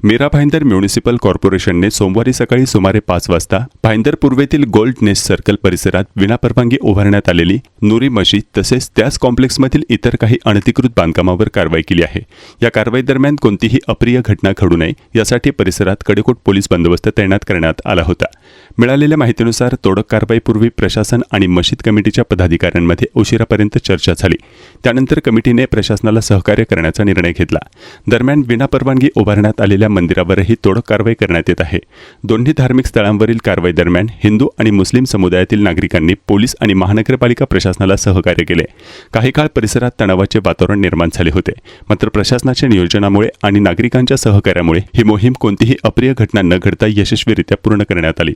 Mira Bhayandar municipal कॉर्पोरेशनने सोमवारी सकाळी सुमारे 5 वाजता भाईंदर पूर्वेतील गोल्ड नेस्ट सर्कल परिसरात विनापरवानगी उभारण्यात आलेली नूरी मशीद तसेच त्याच कॉम्प्लेक्समधील इतर काही अनधिकृत बांधकामावर कारवाई केली आहे। या कारवाई दरम्यान कोणतीही अप्रिय घटना घडू नये यासाठी परिसरात कडेकोट पोलीस बंदोबस्त तैनात करण्यात आला होता। मिळालेल्या माहितीनुसार तोडक कारवाईपूर्वी प्रशासन आणि मशीद कमिटीच्या पदाधिकाऱ्यांमध्ये उशिरापर्यंत चर्चा झाली। त्यानंतर कमिटीने प्रशासनाला सहकार्य करण्याचा निर्णय घेतला। दरम्यान विनापरवानगी उभारण्यात आलेल्या मंदिरावरही तोडक कारवाई करण्यात येत आहे। दोन्ही धार्मिक स्थळांवरील कारवाई दरम्यान हिंदू आणि मुस्लिम समुदायातील नागरिकांनी पोलीस आणि महानगरपालिका प्रशासनाला सहकार्य केले। काही काळ परिसरात तणावाचे वातावरण निर्माण झाले होते, मात्र प्रशासनाच्या नियोजनामुळे आणि नागरिकांच्या सहकार्यामुळे ही मोहीम कोणतीही अप्रिय घटना न घडता यशस्वीरित्या पूर्ण करण्यात आली।